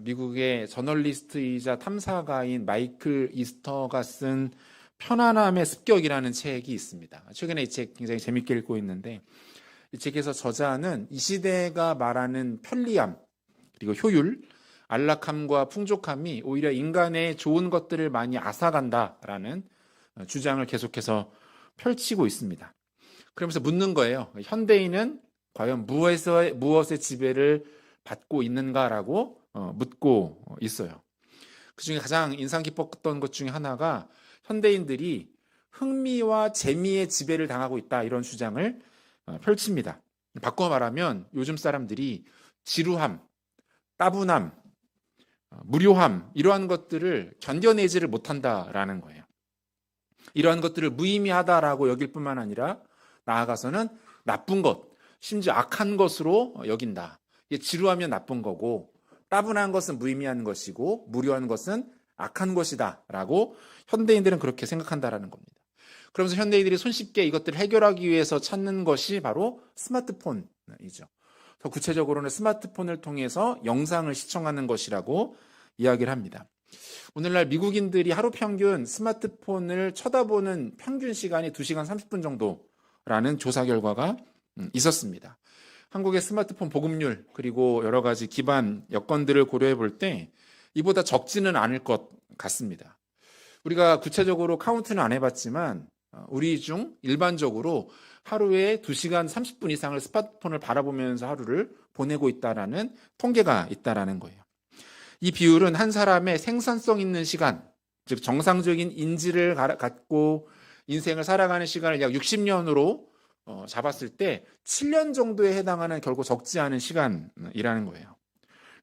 미국의 저널리스트이자 탐사가인 마이클 이스터가 쓴 편안함의 습격이라는 책이 있습니다. 최근에 이 책 굉장히 재밌게 읽고 있는데, 이 책에서 저자는 이 시대가 말하는 편리함, 그리고 효율, 안락함과 풍족함이 오히려 인간의 좋은 것들을 많이 앗아간다라는 주장을 계속해서 펼치고 있습니다. 그러면서 묻는 거예요. 현대인은 과연 무엇의 지배를 받고 있는가라고 묻고 있어요. 그중에 가장 인상 깊었던 것 중에 하나가 현대인들이 흥미와 재미의 지배를 당하고 있다, 이런 주장을 펼칩니다. 바꿔 말하면 요즘 사람들이 지루함, 따분함, 무료함, 이러한 것들을 견뎌내지를 못한다라는 거예요. 이러한 것들을 무의미하다라고 여길 뿐만 아니라 나아가서는 나쁜 것, 심지어 악한 것으로 여긴다. 지루하면 나쁜 거고, 따분한 것은 무의미한 것이고, 무료한 것은 악한 것이다 라고 현대인들은 그렇게 생각한다라는 겁니다. 그러면서 현대인들이 손쉽게 이것들을 해결하기 위해서 찾는 것이 바로 스마트폰이죠. 더 구체적으로는 스마트폰을 통해서 영상을 시청하는 것이라고 이야기를 합니다. 오늘날 미국인들이 하루 평균 스마트폰을 쳐다보는 평균 시간이 2시간 30분 정도라는 조사 결과가 있었습니다. 한국의 스마트폰 보급률, 그리고 여러 가지 기반 여건들을 고려해 볼 때 이보다 적지는 않을 것 같습니다. 우리가 구체적으로 카운트는 안 해봤지만 우리 중 일반적으로 하루에 2시간 30분 이상을 스마트폰을 바라보면서 하루를 보내고 있다라는 통계가 있다라는 거예요. 이 비율은 한 사람의 생산성 있는 시간, 즉 정상적인 인지를 갖고 인생을 살아가는 시간을 약 60년으로 잡았을 때 7년 정도에 해당하는 결코 적지 않은 시간이라는 거예요.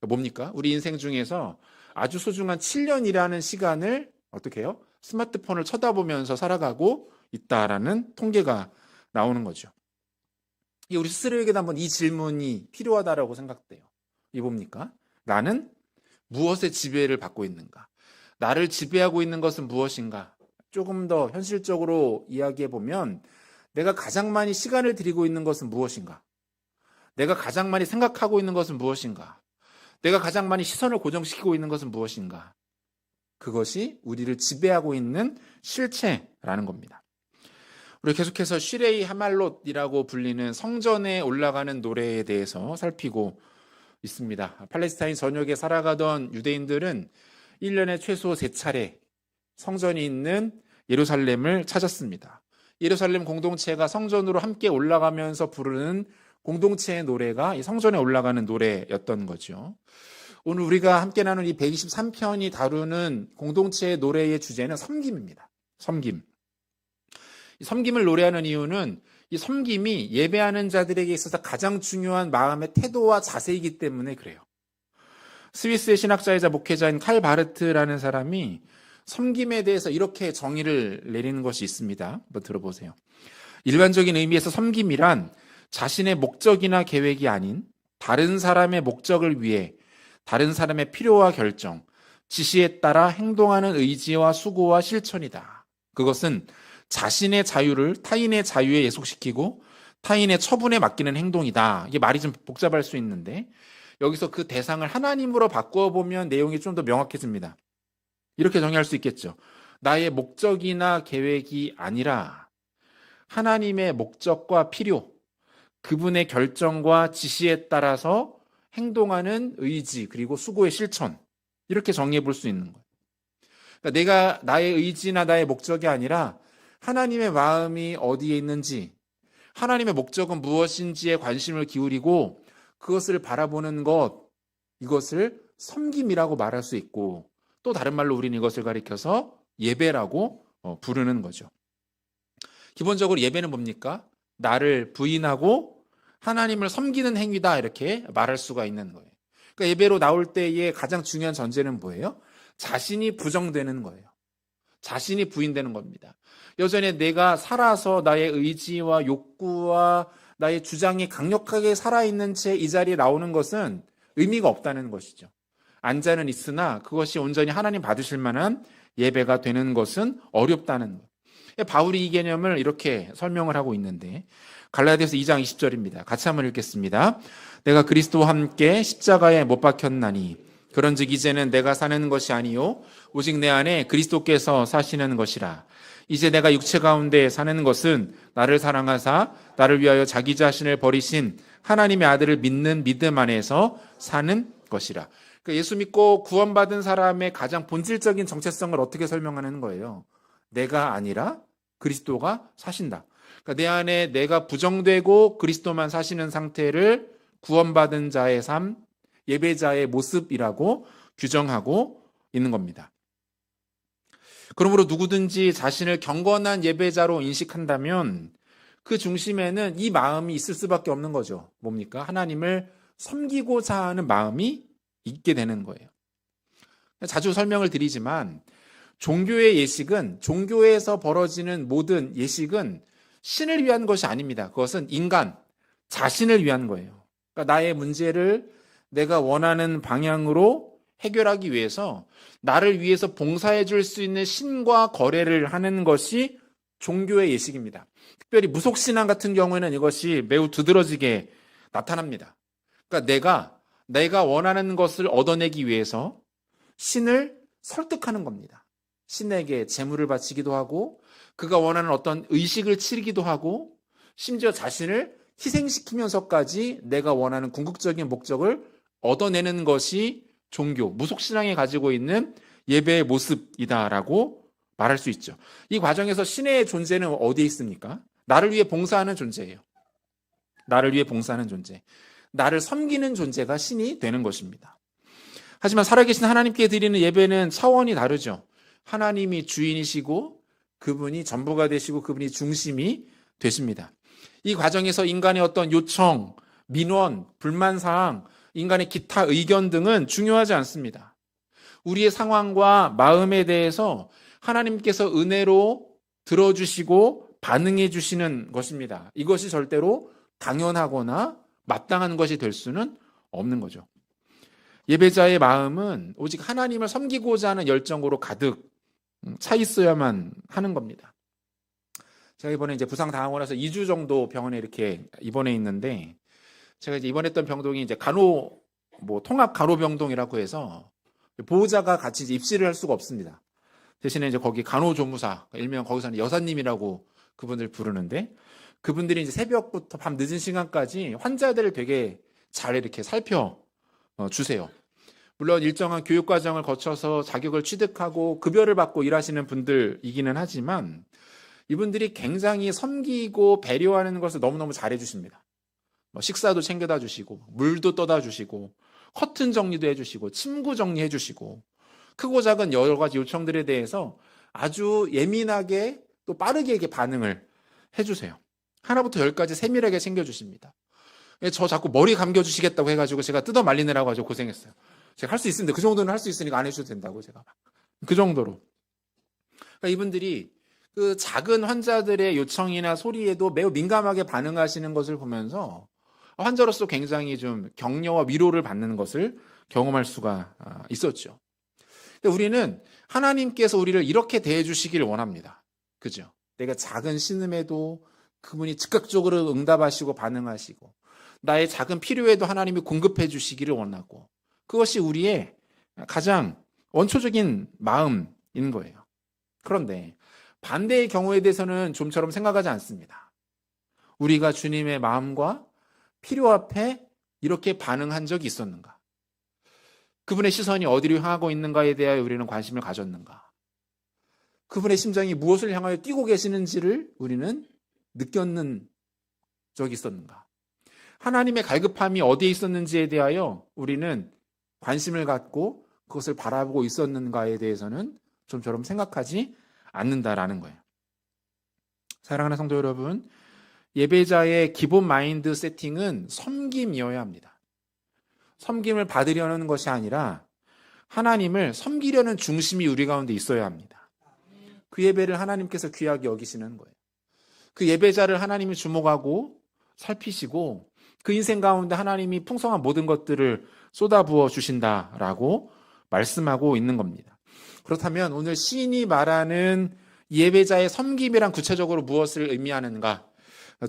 뭡니까? 우리 인생 중에서 아주 소중한 7년이라는 시간을 어떻게 해요? 스마트폰을 쳐다보면서 살아가고 있다라는 통계가 나오는 거죠. 우리 스스로에게도 한번 이 질문이 필요하다라고 생각돼요. 이게 뭡니까? 나는 무엇의 지배를 받고 있는가? 나를 지배하고 있는 것은 무엇인가? 조금 더 현실적으로 이야기해 보면 내가 가장 많이 시간을 들이고 있는 것은 무엇인가? 내가 가장 많이 생각하고 있는 것은 무엇인가? 내가 가장 많이 시선을 고정시키고 있는 것은 무엇인가? 그것이 우리를 지배하고 있는 실체라는 겁니다. 우리 계속해서 쉬레이 하말롯이라고 불리는 성전에 올라가는 노래에 대해서 살피고 있습니다. 팔레스타인 전역에 살아가던 유대인들은 1년에 최소 3차례 성전이 있는 예루살렘을 찾았습니다. 예루살렘 공동체가 성전으로 함께 올라가면서 부르는 공동체의 노래가 이 성전에 올라가는 노래였던 거죠. 오늘 우리가 함께 나눈 이 123편이 다루는 공동체의 노래의 주제는 섬김입니다. 섬김. 이 섬김을 노래하는 이유는 이 섬김이 예배하는 자들에게 있어서 가장 중요한 마음의 태도와 자세이기 때문에 그래요. 스위스의 신학자이자 목회자인 칼 바르트라는 사람이 섬김에 대해서 이렇게 정의를 내리는 것이 있습니다. 한번 들어보세요. 일반적인 의미에서 섬김이란 자신의 목적이나 계획이 아닌 다른 사람의 목적을 위해 다른 사람의 필요와 결정, 지시에 따라 행동하는 의지와 수고와 실천이다. 그것은 자신의 자유를 타인의 자유에 예속시키고 타인의 처분에 맡기는 행동이다. 이게 말이 좀 복잡할 수 있는데 여기서 그 대상을 하나님으로 바꾸어 보면 내용이 좀 더 명확해집니다. 이렇게 정의할 수 있겠죠. 나의 목적이나 계획이 아니라 하나님의 목적과 필요, 그분의 결정과 지시에 따라서 행동하는 의지, 그리고 수고의 실천, 이렇게 정의해 볼 수 있는 거예요. 그러니까 내가 나의 의지나 나의 목적이 아니라 하나님의 마음이 어디에 있는지, 하나님의 목적은 무엇인지에 관심을 기울이고 그것을 바라보는 것, 이것을 섬김이라고 말할 수 있고, 또 다른 말로 우리는 이것을 가리켜서 예배라고 부르는 거죠. 기본적으로 예배는 뭡니까? 나를 부인하고 하나님을 섬기는 행위다, 이렇게 말할 수가 있는 거예요. 그러니까 예배로 나올 때의 가장 중요한 전제는 뭐예요? 자신이 부정되는 거예요. 자신이 부인되는 겁니다. 여전히 내가 살아서 나의 의지와 욕구와 나의 주장이 강력하게 살아있는 채 이 자리에 나오는 것은 의미가 없다는 것이죠. 앉아는 있으나 그것이 온전히 하나님 받으실 만한 예배가 되는 것은 어렵다는 것. 바울이 이 개념을 이렇게 설명을 하고 있는데 갈라디아서 2장 20절입니다. 같이 한번 읽겠습니다. 내가 그리스도와 함께 십자가에 못 박혔나니 그런즉 이제는 내가 사는 것이 아니요 오직 내 안에 그리스도께서 사시는 것이라. 이제 내가 육체 가운데 사는 것은 나를 사랑하사 나를 위하여 자기 자신을 버리신 하나님의 아들을 믿는 믿음 안에서 사는 것이라. 그러니까 예수 믿고 구원받은 사람의 가장 본질적인 정체성을 어떻게 설명하는 거예요? 내가 아니라 그리스도가 사신다. 그러니까 내 안에 내가 부정되고 그리스도만 사시는 상태를 구원받은 자의 삶, 예배자의 모습이라고 규정하고 있는 겁니다. 그러므로 누구든지 자신을 경건한 예배자로 인식한다면 그 중심에는 이 마음이 있을 수밖에 없는 거죠. 뭡니까? 하나님을 섬기고자 하는 마음이 있게 되는 거예요. 자주 설명을 드리지만 종교의 예식은, 종교에서 벌어지는 모든 예식은 신을 위한 것이 아닙니다. 그것은 인간 자신을 위한 거예요. 그러니까 나의 문제를 내가 원하는 방향으로 해결하기 위해서 나를 위해서 봉사해 줄 수 있는 신과 거래를 하는 것이 종교의 예식입니다. 특별히 무속신앙 같은 경우에는 이것이 매우 두드러지게 나타납니다. 그러니까 내가 원하는 것을 얻어내기 위해서 신을 설득하는 겁니다. 신에게 재물을 바치기도 하고 그가 원하는 어떤 의식을 치르기도 하고 심지어 자신을 희생시키면서까지 내가 원하는 궁극적인 목적을 얻어내는 것이 종교, 무속신앙이 가지고 있는 예배의 모습이다라고 말할 수 있죠. 이 과정에서 신의 존재는 어디에 있습니까? 나를 위해 봉사하는 존재예요. 나를 위해 봉사하는 존재. 나를 섬기는 존재가 신이 되는 것입니다. 하지만 살아계신 하나님께 드리는 예배는 차원이 다르죠. 하나님이 주인이시고 그분이 전부가 되시고 그분이 중심이 되십니다. 이 과정에서 인간의 어떤 요청, 민원, 불만사항, 인간의 기타 의견 등은 중요하지 않습니다. 우리의 상황과 마음에 대해서 하나님께서 은혜로 들어주시고 반응해 주시는 것입니다. 이것이 절대로 당연하거나 마땅한 것이 될 수는 없는 거죠. 예배자의 마음은 오직 하나님을 섬기고자 하는 열정으로 가득 차 있어야만 하는 겁니다. 제가 이번에 이제 부상 당하고 나서 2주 정도 병원에 이렇게 입원해 있는데 제가 이제 입원했던 병동이 이제 통합 간호병동이라고 해서 보호자가 같이 이제 입실을 할 수가 없습니다. 대신에 이제 거기 간호조무사, 일명 거기서는 여사님이라고 그분들 부르는데 그분들이 이제 새벽부터 밤 늦은 시간까지 환자들을 되게 잘 이렇게 살펴주세요. 물론 일정한 교육 과정을 거쳐서 자격을 취득하고 급여를 받고 일하시는 분들이기는 하지만 이분들이 굉장히 섬기고 배려하는 것을 너무너무 잘해 주십니다. 식사도 챙겨다 주시고 물도 떠다 주시고 커튼 정리도 해주시고 침구 정리해 주시고 크고 작은 여러 가지 요청들에 대해서 아주 예민하게 또 빠르게 이렇게 반응을 해주세요. 하나부터 열까지 세밀하게 챙겨주십니다. 저 자꾸 머리 감겨주시겠다고 해가지고 제가 뜯어 말리느라고 아주 고생했어요. 제가 할 수 있습니다. 그 정도는 할 수 있으니까 안 해줘도 된다고 제가 그 정도로. 그러니까 이분들이 그 작은 환자들의 요청이나 소리에도 매우 민감하게 반응하시는 것을 보면서 환자로서 굉장히 좀 격려와 위로를 받는 것을 경험할 수가 있었죠. 근데 우리는 하나님께서 우리를 이렇게 대해 주시기를 원합니다. 그죠? 내가 작은 신음에도 그분이 즉각적으로 응답하시고 반응하시고 나의 작은 필요에도 하나님이 공급해 주시기를 원하고 그것이 우리의 가장 원초적인 마음인 거예요. 그런데 반대의 경우에 대해서는 좀처럼 생각하지 않습니다. 우리가 주님의 마음과 필요 앞에 이렇게 반응한 적이 있었는가? 그분의 시선이 어디로 향하고 있는가에 대하여 우리는 관심을 가졌는가? 그분의 심장이 무엇을 향하여 뛰고 계시는지를 우리는 느꼈는 적이 있었는가? 하나님의 갈급함이 어디에 있었는지에 대하여 우리는 관심을 갖고 그것을 바라보고 있었는가에 대해서는 좀처럼 생각하지 않는다라는 거예요. 사랑하는 성도 여러분, 예배자의 기본 마인드 세팅은 섬김이어야 합니다. 섬김을 받으려는 것이 아니라 하나님을 섬기려는 중심이 우리 가운데 있어야 합니다. 그 예배를 하나님께서 귀하게 여기시는 거예요. 그 예배자를 하나님이 주목하고 살피시고 그 인생 가운데 하나님이 풍성한 모든 것들을 쏟아부어 주신다라고 말씀하고 있는 겁니다. 그렇다면 오늘 시인이 말하는 예배자의 섬김이란 구체적으로 무엇을 의미하는가?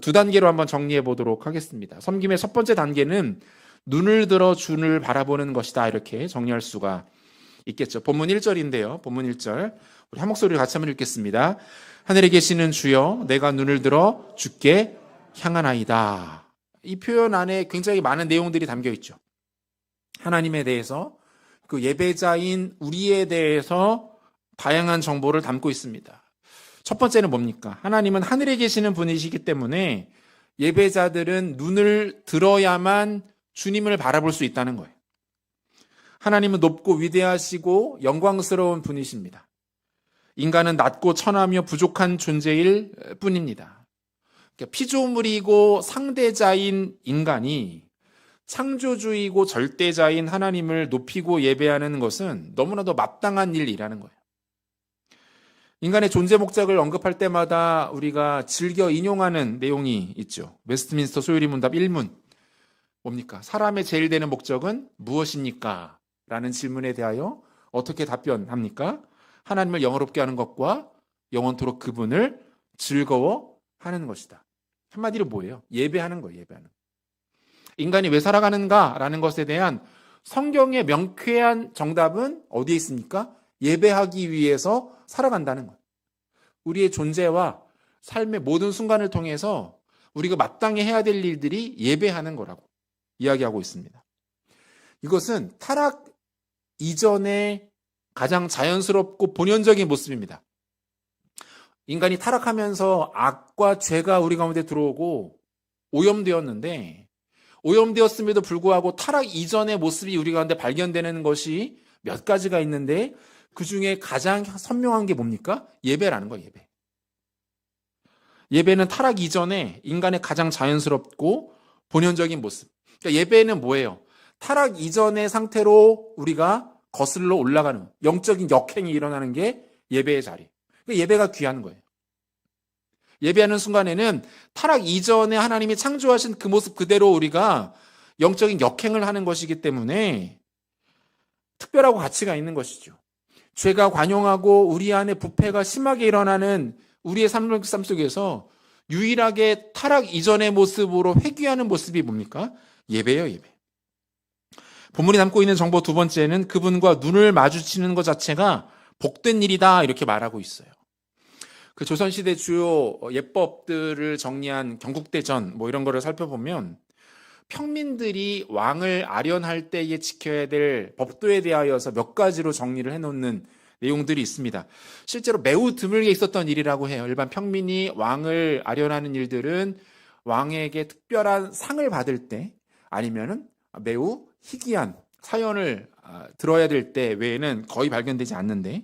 두 단계로 한번 정리해 보도록 하겠습니다. 섬김의 첫 번째 단계는 눈을 들어 주를 바라보는 것이다. 이렇게 정리할 수가 있겠죠. 본문 1절인데요. 본문 1절. 우리 한 목소리로 같이 한번 읽겠습니다. 하늘에 계시는 주여, 내가 눈을 들어 주께 향하나이다. 이 표현 안에 굉장히 많은 내용들이 담겨 있죠. 하나님에 대해서, 그 예배자인 우리에 대해서 다양한 정보를 담고 있습니다. 첫 번째는 뭡니까? 하나님은 하늘에 계시는 분이시기 때문에 예배자들은 눈을 들어야만 주님을 바라볼 수 있다는 거예요. 하나님은 높고 위대하시고 영광스러운 분이십니다. 인간은 낮고 천하며 부족한 존재일 뿐입니다. 피조물이고 상대자인 인간이 창조주이고 절대자인 하나님을 높이고 예배하는 것은 너무나도 마땅한 일이라는 거예요. 인간의 존재 목적을 언급할 때마다 우리가 즐겨 인용하는 내용이 있죠. 웨스트민스터 소요리 문답 1문. 뭡니까? 사람의 제일 되는 목적은 무엇입니까? 라는 질문에 대하여 어떻게 답변합니까? 하나님을 영화롭게 하는 것과 영원토록 그분을 즐거워하는 것이다. 한마디로 뭐예요? 예배하는 거예요. 예배하는 거. 인간이 왜 살아가는가라는 것에 대한 성경의 명쾌한 정답은 어디에 있습니까? 예배하기 위해서 살아간다는 거예요. 우리의 존재와 삶의 모든 순간을 통해서 우리가 마땅히 해야 될 일들이 예배하는 거라고 이야기하고 있습니다. 이것은 타락 이전의 가장 자연스럽고 본연적인 모습입니다. 인간이 타락하면서 악과 죄가 우리 가운데 들어오고 오염되었는데, 오염되었음에도 불구하고 타락 이전의 모습이 우리 가운데 발견되는 것이 몇 가지가 있는데, 그 중에 가장 선명한 게 뭡니까? 예배라는 거예요. 예배. 예배는 타락 이전에 인간의 가장 자연스럽고 본연적인 모습. 그러니까 예배는 뭐예요? 타락 이전의 상태로 우리가 거슬러 올라가는 영적인 역행이 일어나는 게 예배의 자리. 그러니까 예배가 귀한 거예요. 예배하는 순간에는 타락 이전에 하나님이 창조하신 그 모습 그대로 우리가 영적인 역행을 하는 것이기 때문에 특별하고 가치가 있는 것이죠. 죄가 관용하고 우리 안에 부패가 심하게 일어나는 우리의 삶 속에서 유일하게 타락 이전의 모습으로 회귀하는 모습이 뭡니까? 예배예요, 예배. 본문이 담고 있는 정보 두 번째는 그분과 눈을 마주치는 것 자체가 복된 일이다, 이렇게 말하고 있어요. 그 조선시대 주요 예법들을 정리한 경국대전 이런 거를 살펴보면 평민들이 왕을 아련할 때에 지켜야 될 법도에 대하여서 몇 가지로 정리를 해놓는 내용들이 있습니다. 실제로 매우 드물게 있었던 일이라고 해요. 일반 평민이 왕을 아련하는 일들은 왕에게 특별한 상을 받을 때 아니면은 매우 희귀한 사연을 들어야 될 때 외에는 거의 발견되지 않는데,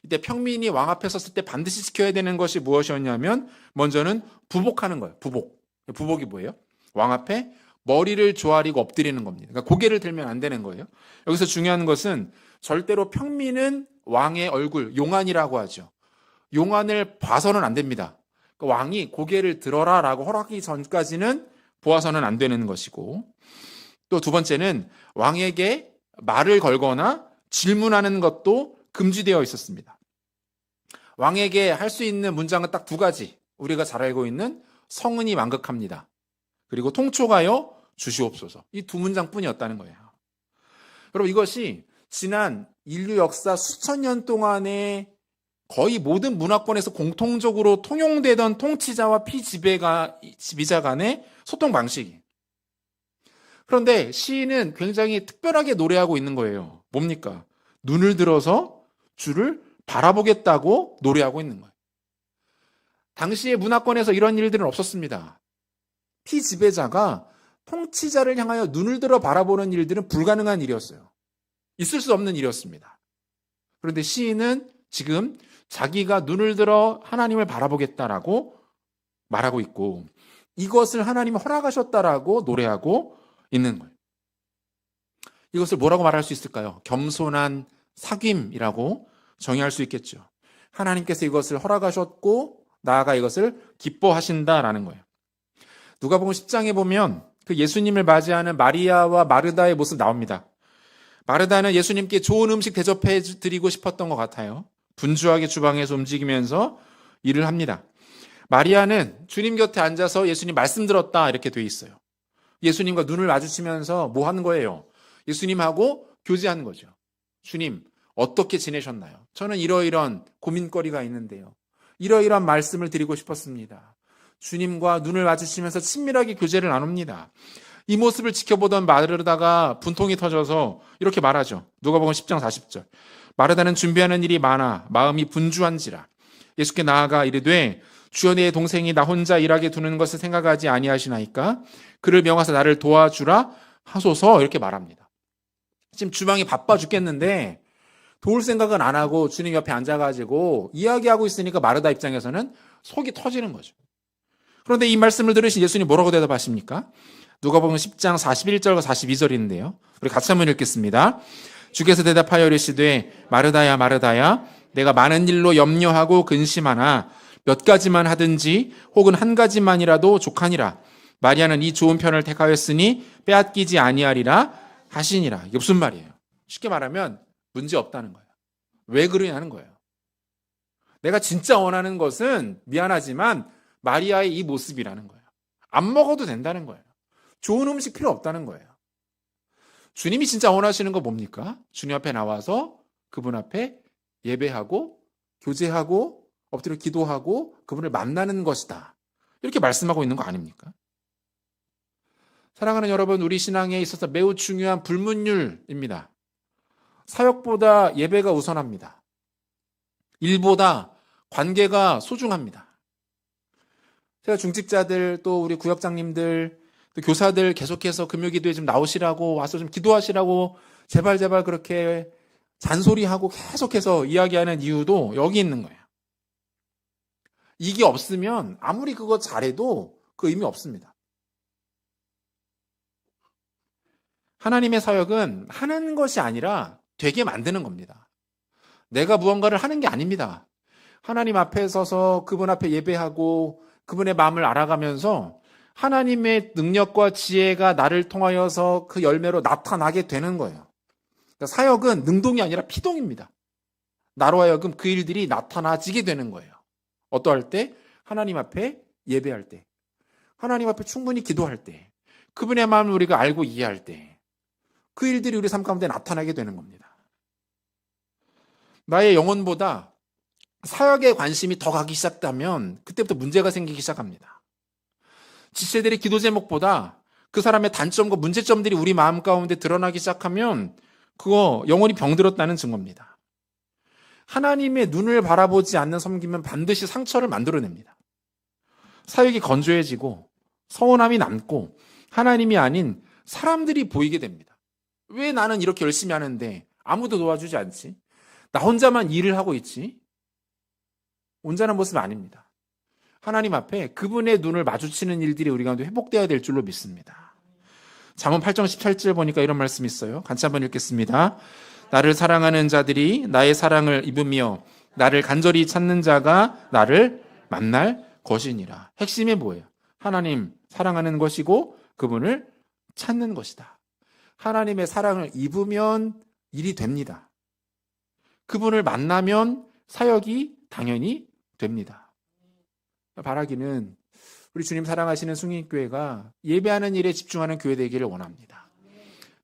이때 평민이 왕 앞에 섰을 때 반드시 지켜야 되는 것이 무엇이었냐면 먼저는 부복하는 거예요. 부복이 뭐예요? 왕 앞에 머리를 조아리고 엎드리는 겁니다. 그러니까 고개를 들면 안 되는 거예요. 여기서 중요한 것은 절대로 평민은 왕의 얼굴, 용안이라고 하죠. 용안을 봐서는 안 됩니다. 그러니까 왕이 고개를 들어라라고 허락하기 전까지는 보아서는 안 되는 것이고, 또 두 번째는 왕에게 말을 걸거나 질문하는 것도 금지되어 있었습니다. 왕에게 할 수 있는 문장은 딱 두 가지. 우리가 잘 알고 있는 성은이 만극합니다. 그리고 통촉하여 주시옵소서. 이 두 문장뿐이었다는 거예요. 여러분, 이것이 지난 인류 역사 수천 년 동안에 거의 모든 문화권에서 공통적으로 통용되던 통치자와 피지배자 간의 소통 방식이에요. 그런데 시인은 굉장히 특별하게 노래하고 있는 거예요. 뭡니까? 눈을 들어서 주를 바라보겠다고 노래하고 있는 거예요. 당시의 문화권에서 이런 일들은 없었습니다. 피지배자가 통치자를 향하여 눈을 들어 바라보는 일들은 불가능한 일이었어요. 있을 수 없는 일이었습니다. 그런데 시인은 지금 자기가 눈을 들어 하나님을 바라보겠다라고 말하고 있고, 이것을 하나님이 허락하셨다라고 노래하고 있는 거예요. 이것을 뭐라고 말할 수 있을까요? 겸손한 사귐이라고 정의할 수 있겠죠. 하나님께서 이것을 허락하셨고 나아가 이것을 기뻐하신다라는 거예요. 누가복음 10장에 보면 그 예수님을 맞이하는 마리아와 마르다의 모습 나옵니다. 마르다는 예수님께 좋은 음식 대접해 드리고 싶었던 것 같아요. 분주하게 주방에서 움직이면서 일을 합니다. 마리아는 주님 곁에 앉아서 예수님 말씀 들었다, 이렇게 돼 있어요. 예수님과 눈을 마주치면서 뭐 하는 거예요? 예수님하고 교제하는 거죠. 주님, 어떻게 지내셨나요? 저는 이러이러한 고민거리가 있는데요. 이러이러한 말씀을 드리고 싶었습니다. 주님과 눈을 마주치면서 친밀하게 교제를 나눕니다. 이 모습을 지켜보던 마르다가 분통이 터져서 이렇게 말하죠. 누가복음 10장 40절. 마르다는 준비하는 일이 많아 마음이 분주한지라. 예수께 나아가 이르되 주여 내 동생이 나 혼자 일하게 두는 것을 생각하지 아니하시나이까? 그를 명하사 나를 도와주라 하소서 이렇게 말합니다. 지금 주방이 바빠 죽겠는데 도울 생각은 안 하고 주님 옆에 앉아가지고 이야기하고 있으니까 마르다 입장에서는 속이 터지는 거죠. 그런데 이 말씀을 들으신 예수님 뭐라고 대답하십니까? 누가복음 10장 41절과 42절인데요. 우리 같이 한번 읽겠습니다. 주께서 대답하여 이르시되 마르다야 마르다야 내가 많은 일로 염려하고 근심하나 몇 가지만 하든지 혹은 한 가지만이라도 족하니라. 마리아는 이 좋은 편을 택하였으니 빼앗기지 아니하리라 하시니라. 이게 무슨 말이에요? 쉽게 말하면 문제 없다는 거예요. 왜 그러냐는 거예요. 내가 진짜 원하는 것은 미안하지만 마리아의 이 모습이라는 거예요. 안 먹어도 된다는 거예요. 좋은 음식 필요 없다는 거예요. 주님이 진짜 원하시는 거 뭡니까? 주님 앞에 나와서 그분 앞에 예배하고 교제하고 엎드려 기도하고 그분을 만나는 것이다. 이렇게 말씀하고 있는 거 아닙니까? 사랑하는 여러분, 우리 신앙에 있어서 매우 중요한 불문율입니다. 사역보다 예배가 우선합니다. 일보다 관계가 소중합니다. 제가 중직자들 또 우리 구역장님들 또 교사들 계속해서 금요기도에 좀 나오시라고 와서 좀 기도하시라고 제발 그렇게 잔소리하고 계속해서 이야기하는 이유도 여기 있는 거예요. 이게 없으면 아무리 그거 잘해도 그 의미 없습니다. 하나님의 사역은 하는 것이 아니라 되게 만드는 겁니다. 내가 무언가를 하는 게 아닙니다. 하나님 앞에 서서 그분 앞에 예배하고 그분의 마음을 알아가면서 하나님의 능력과 지혜가 나를 통하여서 그 열매로 나타나게 되는 거예요. 그러니까 사역은 능동이 아니라 피동입니다. 나로 하여금 그 일들이 나타나지게 되는 거예요. 어떠할 때? 하나님 앞에 예배할 때, 하나님 앞에 충분히 기도할 때, 그분의 마음을 우리가 알고 이해할 때 그 일들이 우리 삶 가운데 나타나게 되는 겁니다. 나의 영혼보다 사역에 관심이 더 가기 시작하면 그때부터 문제가 생기기 시작합니다. 지체들의 기도 제목보다 그 사람의 단점과 문제점들이 우리 마음 가운데 드러나기 시작하면 그거 영혼이 병들었다는 증거입니다. 하나님의 눈을 바라보지 않는 섬기면 반드시 상처를 만들어냅니다. 사역이 건조해지고 서운함이 남고 하나님이 아닌 사람들이 보이게 됩니다. 왜 나는 이렇게 열심히 하는데 아무도 도와주지 않지? 나 혼자만 일을 하고 있지? 온전한 모습이 아닙니다. 하나님 앞에 그분의 눈을 마주치는 일들이 우리 가운데 회복되어야 될 줄로 믿습니다. 잠언 8장 17절 보니까 이런 말씀이 있어요. 같이 한번 읽겠습니다. 나를 사랑하는 자들이 나의 사랑을 입으며 나를 간절히 찾는 자가 나를 만날 것이니라. 핵심이 뭐예요? 하나님 사랑하는 것이고 그분을 찾는 것이다. 하나님의 사랑을 입으면 일이 됩니다. 그분을 만나면 사역이 당연히 됩니다. 바라기는 우리 주님 사랑하시는 숭인교회가 예배하는 일에 집중하는 교회 되기를 원합니다.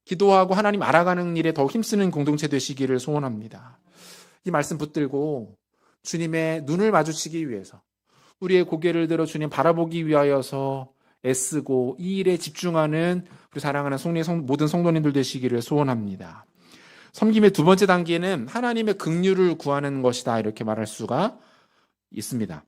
기도하고 하나님 알아가는 일에 더 힘쓰는 공동체 되시기를 소원합니다. 이 말씀 붙들고 주님의 눈을 마주치기 위해서 우리의 고개를 들어 주님 바라보기 위하여서 애쓰고 이 일에 집중하는 우리 사랑하는 모든 성도님들 되시기를 소원합니다. 섬김의 두 번째 단계는 하나님의 긍휼을 구하는 것이다 이렇게 말할 수가 있습니다.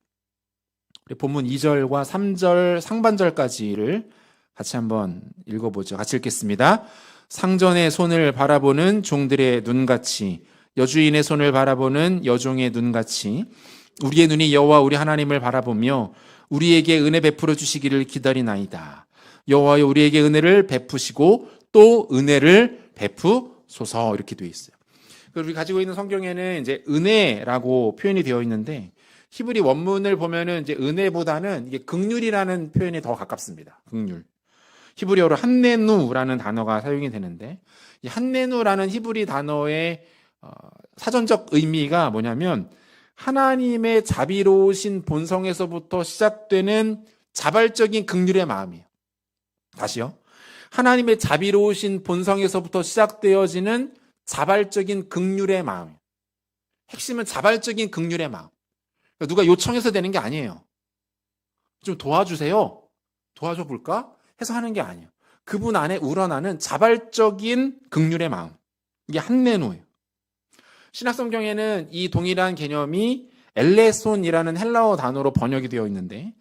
본문 2절과 3절 상반절까지를 같이 한번 읽어보죠. 같이 읽겠습니다. 상전의 손을 바라보는 종들의 눈같이 여주인의 손을 바라보는 여종의 눈같이 우리의 눈이 여호와 우리 하나님을 바라보며 우리에게 은혜 베풀어 주시기를 기다리나이다. 여호와여 우리에게 은혜를 베푸시고 또 은혜를 베푸소서 이렇게 되어 있어요. 우리 가지고 있는 성경에는 이제 은혜라고 표현이 되어 있는데 히브리 원문을 보면은 이제 은혜보다는 이게 긍휼이라는 표현이 더 가깝습니다. 긍휼. 히브리어로 한네누라는 단어가 사용이 되는데 이 한네누라는 히브리 단어의 사전적 의미가 뭐냐면 하나님의 자비로우신 본성에서부터 시작되는 자발적인 긍휼의 마음이에요. 다시요. 하나님의 자비로우신 본성에서부터 시작되어지는 자발적인 긍휼의 마음. 핵심은 자발적인 긍휼의 마음. 누가 요청해서 되는 게 아니에요. 좀 도와주세요. 도와줘 볼까? 해서 하는 게 아니에요. 그분 안에 우러나는 자발적인 긍휼의 마음. 이게 한레노예요. 신약성경에는 이 동일한 개념이 엘레손이라는 헬라어 단어로 번역이 되어 있는데,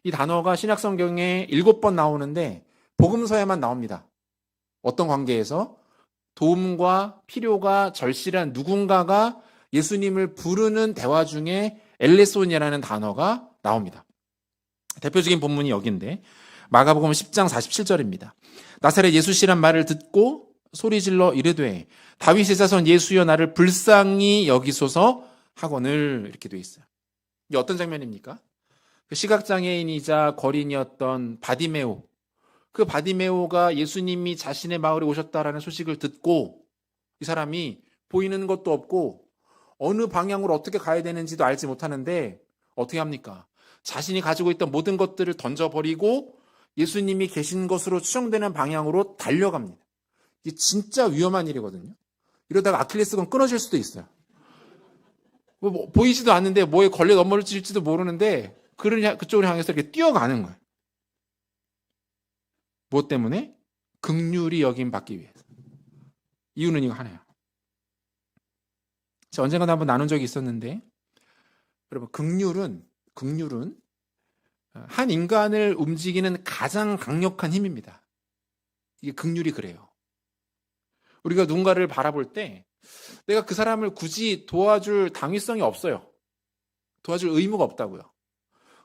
이 단어가 신약성경에 7번 나오는데 복음서에만 나옵니다. 어떤 관계에서? 도움과 필요가 절실한 누군가가 예수님을 부르는 대화 중에 엘레손이라는 단어가 나옵니다. 대표적인 본문이 여기인데 마가복음 10장 47절입니다. 나사렛 예수시란 말을 듣고 소리질러 이르되 다윗의 자손 예수여 나를 불쌍히 여기소서 하거늘, 이렇게 되어 있어요. 이게 어떤 장면입니까? 그 시각장애인이자 거린이었던 바디메오, 그 바디메오가 예수님이 자신의 마을에 오셨다라는 소식을 듣고 이 사람이 보이는 것도 없고 어느 방향으로 어떻게 가야 되는지도 알지 못하는데 어떻게 합니까? 자신이 가지고 있던 모든 것들을 던져버리고 예수님이 계신 것으로 추정되는 방향으로 달려갑니다. 이게 진짜 위험한 일이거든요. 이러다가 아킬레스건 끊어질 수도 있어요. 뭐 보이지도 않는데 뭐에 걸려 넘어질지도 모르는데 그쪽으로 향해서 이렇게 뛰어가는 거예요. 무엇 때문에? 긍휼히 여김 받기 위해서. 이유는 이거 하나예요. 제가 언젠가 한번 나눈 적이 있었는데, 여러분, 긍휼은 한 인간을 움직이는 가장 강력한 힘입니다. 이게 긍휼이 그래요. 우리가 누군가를 바라볼 때 내가 그 사람을 굳이 도와줄 당위성이 없어요. 도와줄 의무가 없다고요.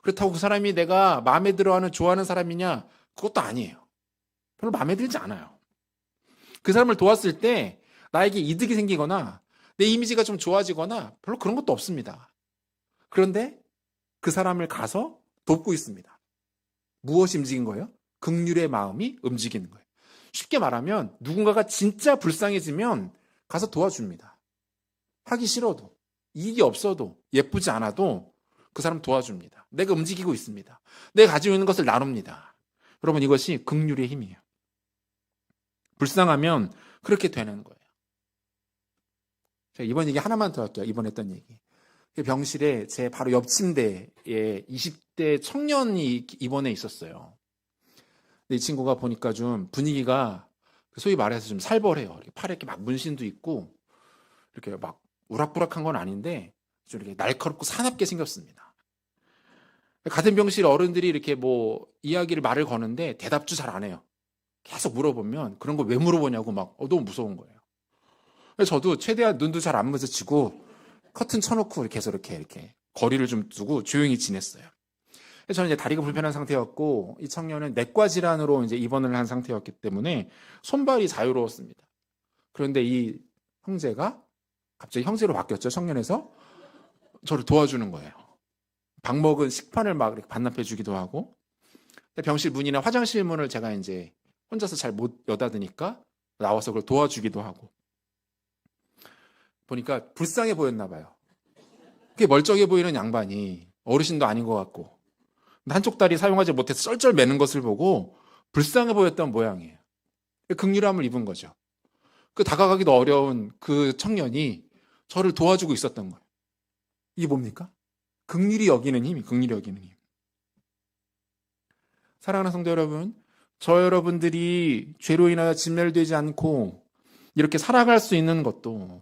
그렇다고 그 사람이 내가 마음에 들어하는, 좋아하는 사람이냐? 그것도 아니에요. 별로 마음에 들지 않아요. 그 사람을 도왔을 때 나에게 이득이 생기거나 내 이미지가 좀 좋아지거나 별로 그런 것도 없습니다. 그런데 그 사람을 가서 돕고 있습니다. 무엇이 움직인 거예요? 긍휼의 마음이 움직이는 거예요. 쉽게 말하면 누군가가 진짜 불쌍해지면 가서 도와줍니다. 하기 싫어도, 이익이 없어도, 예쁘지 않아도 그 사람 도와줍니다. 내가 움직이고 있습니다. 내가 가지고 있는 것을 나눕니다. 여러분, 이것이 긍휼의 힘이에요. 불쌍하면 그렇게 되는 거예요. 제가 이번 얘기 하나만 더 할게요. 이번 했던 얘기. 병실에 제 바로 옆 침대에 20대 청년이 입원해 있었어요. 근데 이 친구가 보니까 좀 분위기가 소위 말해서 좀 살벌해요. 이렇게 팔에 이렇게 막 문신도 있고 이렇게 막 우락부락한 건 아닌데 좀 이렇게 날카롭고 사납게 생겼습니다. 같은 병실 어른들이 이렇게 뭐 이야기를 말을 거는데 대답도 잘 안 해요. 계속 물어보면 그런 거 왜 물어보냐고 막 너무 무서운 거예요. 그래서 저도 최대한 눈도 잘 안 마주치고 커튼 쳐놓고 계속 이렇게 거리를 좀 두고 조용히 지냈어요. 그래서 저는 이제 다리가 불편한 상태였고 이 청년은 내과 질환으로 이제 입원을 한 상태였기 때문에 손발이 자유로웠습니다. 그런데 이 형제가 갑자기 형제로 바뀌었죠. 청년에서 저를 도와주는 거예요. 밥 먹은 식판을 막 이렇게 반납해 주기도 하고, 병실 문이나 화장실 문을 제가 이제 혼자서 잘 못 여닫으니까 나와서 그걸 도와주기도 하고. 보니까 불쌍해 보였나 봐요. 그게 멀쩡해 보이는 양반이 어르신도 아닌 것 같고 한쪽 다리 사용하지 못해서 쩔쩔 매는 것을 보고 불쌍해 보였던 모양이에요. 긍휼함을 입은 거죠. 그 다가가기도 어려운 그 청년이 저를 도와주고 있었던 거예요. 이게 뭡니까? 긍휼히 여기는 힘이, 긍휼히 여기는 힘. 사랑하는 성도 여러분, 저 여러분들이 죄로 인하여 진멸되지 않고 이렇게 살아갈 수 있는 것도,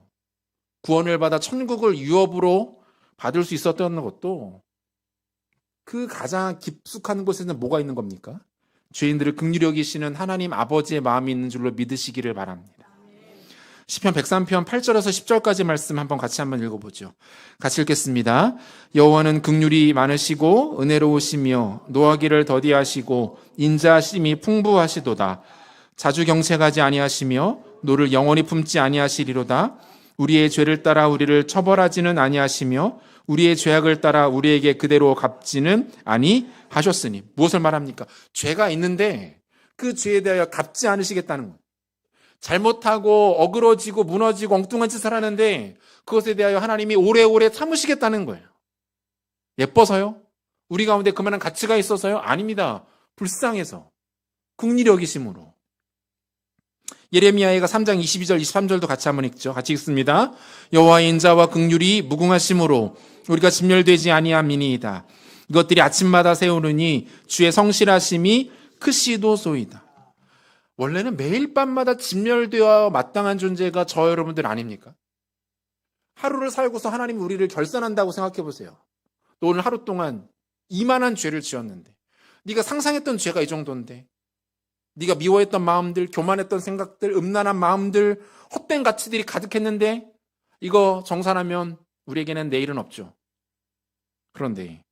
구원을 받아 천국을 유업으로 받을 수 있었던 것도 그 가장 깊숙한 곳에는 뭐가 있는 겁니까? 죄인들을 긍휼히 여기시는 하나님 아버지의 마음이 있는 줄로 믿으시기를 바랍니다. 시편 103편 8절에서 10절까지 말씀 같이 한번 읽어보죠. 같이 읽겠습니다. 여호와는 긍휼이 많으시고 은혜로우시며 노하기를 더디하시고 인자하심이 풍부하시도다. 자주 경책하지 아니하시며 노를 영원히 품지 아니하시리로다. 우리의 죄를 따라 우리를 처벌하지는 아니하시며 우리의 죄악을 따라 우리에게 그대로 갚지는 아니하셨으니. 무엇을 말합니까? 죄가 있는데 그 죄에 대하여 갚지 않으시겠다는 거예요. 잘못하고 어그러지고 무너지고 엉뚱한 짓을 하는데 그것에 대하여 하나님이 오래오래 참으시겠다는 거예요. 예뻐서요? 우리 가운데 그만한 가치가 있어서요? 아닙니다. 불쌍해서, 긍휼히 여기심으로. 예레미야가 3장 22절 23절도 같이 한번 읽죠. 같이 읽습니다. 여호와의 인자와 긍휼이 무궁하심으로 우리가 진멸되지 아니함이니이다. 이것들이 아침마다 세우느니 주의 성실하심이 크시도소이다. 원래는 매일 밤마다 진멸되어 마땅한 존재가 저 여러분들 아닙니까? 하루를 살고서 하나님이 우리를 결산한다고 생각해 보세요. 너 오늘 하루 동안 이만한 죄를 지었는데, 네가 상상했던 죄가 이 정도인데, 네가 미워했던 마음들, 교만했던 생각들, 음란한 마음들, 헛된 가치들이 가득했는데 이거 정산하면 우리에게는 내일은 없죠. 그런데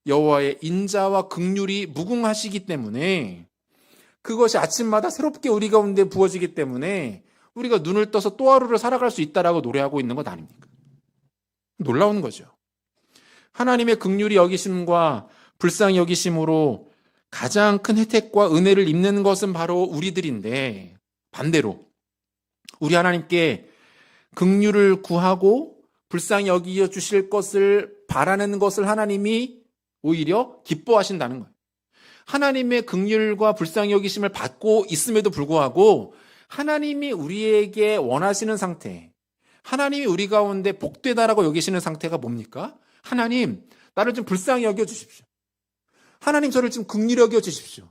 여호와의 인자와 긍휼이 무궁하시기 때문에, 그것이 아침마다 새롭게 우리 가운데 부어지기 때문에 우리가 눈을 떠서 또 하루를 살아갈 수 있다라고 노래하고 있는 것 아닙니까? 놀라운 거죠. 하나님의 긍휼히 여기심과 불쌍히 여기심으로 가장 큰 혜택과 은혜를 입는 것은 바로 우리들인데, 반대로 우리 하나님께 긍휼을 구하고 불쌍히 여겨 주실 것을 바라는 것을 하나님이 오히려 기뻐하신다는 거예요. 하나님의 긍휼과 불쌍히 여기심을 받고 있음에도 불구하고 하나님이 우리에게 원하시는 상태, 하나님이 우리 가운데 복되다라고 여기시는 상태가 뭡니까? 하나님, 나를 좀 불쌍히 여겨 주십시오. 하나님, 저를 좀 긍휼히 여겨 주십시오.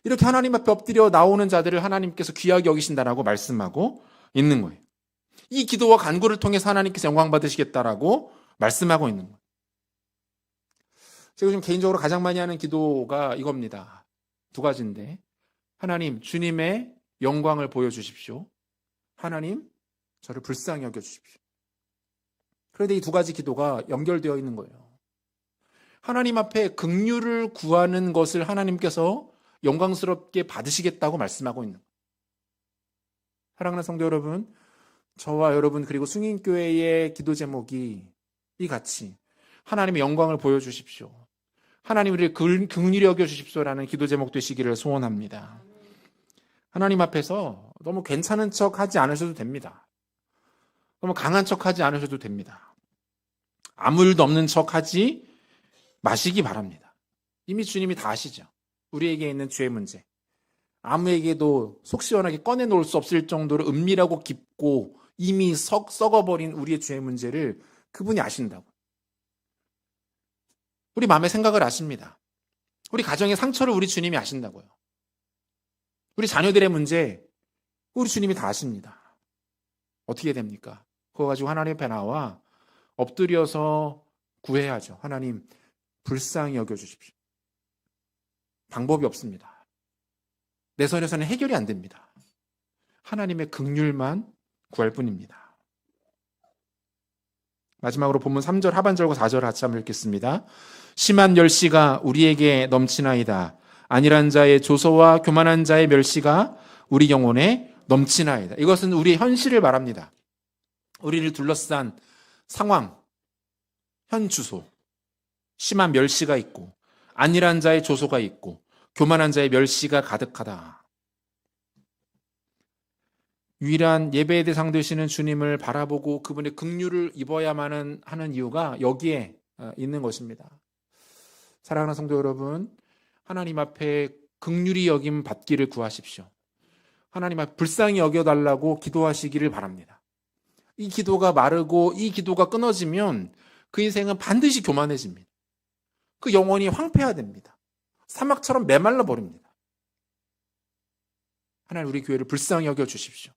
이렇게 하나님 앞에 엎드려 나오는 자들을 하나님께서 귀하게 여기신다라고 말씀하고 있는 거예요. 이 기도와 간구를 통해서 하나님께서 영광 받으시겠다라고 말씀하고 있는 거예요. 제가 지금 개인적으로 가장 많이 하는 기도가 이겁니다. 두 가지인데, 하나님, 주님의 영광을 보여주십시오. 하나님, 저를 불쌍히 여겨주십시오. 그런데 이 두 가지 기도가 연결되어 있는 거예요. 하나님 앞에 긍휼을 구하는 것을 하나님께서 영광스럽게 받으시겠다고 말씀하고 있는 거예요. 사랑하는 성도 여러분, 저와 여러분 그리고 승인교회의 기도 제목이 이같이 하나님의 영광을 보여주십시오, 하나님 우리를 긍휼히 여겨주십시오라는 기도 제목 되시기를 소원합니다. 하나님 앞에서 너무 괜찮은 척 하지 않으셔도 됩니다. 너무 강한 척 하지 않으셔도 됩니다. 아무 일도 없는 척 하지 마시기 바랍니다. 이미 주님이 다 아시죠. 우리에게 있는 죄의 문제, 아무에게도 속 시원하게 꺼내놓을 수 없을 정도로 은밀하고 깊고 이미 썩어버린 우리의 죄의 문제를 그분이 아신다고. 우리 마음의 생각을 아십니다. 우리 가정의 상처를 우리 주님이 아신다고요. 우리 자녀들의 문제, 우리 주님이 다 아십니다. 어떻게 됩니까? 그거 가지고 하나님 앞에 나와 엎드려서 구해야죠. 하나님, 불쌍히 여겨주십시오. 방법이 없습니다. 내 손에서는 해결이 안 됩니다. 하나님의 긍휼만 구할 뿐입니다. 마지막으로 본문 3절 하반절과 4절 같이 한번 읽겠습니다. 심한 멸시가 우리에게 넘치나이다. 안일한 자의 조소와 교만한 자의 멸시가 우리 영혼에 넘치나이다. 이것은 우리의 현실을 말합니다. 우리를 둘러싼 상황, 현 주소, 심한 멸시가 있고 안일한 자의 조소가 있고 교만한 자의 멸시가 가득하다. 유일한 예배의 대상 되시는 주님을 바라보고 그분의 긍휼을 입어야만 하는 이유가 여기에 있는 것입니다. 사랑하는 성도 여러분, 하나님 앞에 긍휼히 여김 받기를 구하십시오. 하나님 앞에 불쌍히 여겨달라고 기도하시기를 바랍니다. 이 기도가 마르고 이 기도가 끊어지면 그 인생은 반드시 교만해집니다. 그 영혼이 황폐화됩니다. 사막처럼 메말라 버립니다. 하나님, 우리 교회를 불쌍히 여겨주십시오.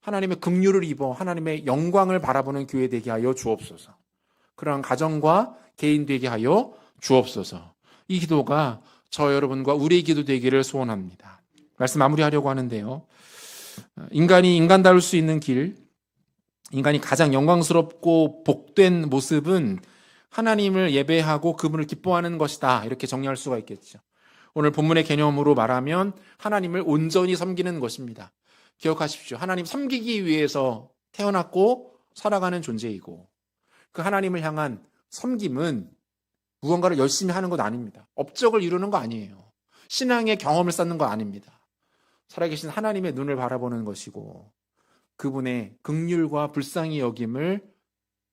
하나님의 긍휼을 입어 하나님의 영광을 바라보는 교회 되게 하여 주옵소서. 그러한 가정과 개인 되게 하여 주옵소서. 이 기도가 저 여러분과 우리의 기도 되기를 소원합니다. 말씀 마무리하려고 하는데요. 인간이 인간다울 수 있는 길, 인간이 가장 영광스럽고 복된 모습은 하나님을 예배하고 그분을 기뻐하는 것이다. 이렇게 정리할 수가 있겠죠. 오늘 본문의 개념으로 말하면 하나님을 온전히 섬기는 것입니다. 기억하십시오. 하나님 섬기기 위해서 태어났고 살아가는 존재이고, 그 하나님을 향한 섬김은 무언가를 열심히 하는 것 아닙니다. 업적을 이루는 거 아니에요. 신앙의 경험을 쌓는 거 아닙니다. 살아계신 하나님의 눈을 바라보는 것이고 그분의 긍휼과 불쌍히 여김을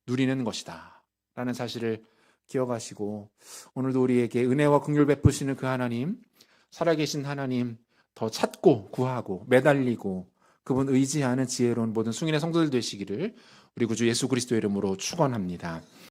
누리는 것이다 라는 사실을 기억하시고, 오늘도 우리에게 은혜와 긍휼 베푸시는 그 하나님, 살아계신 하나님, 더 찾고 구하고 매달리고 그분 의지하는 지혜로운 모든 승인의 성도들 되시기를 우리 구주 예수 그리스도 이름으로 축원합니다.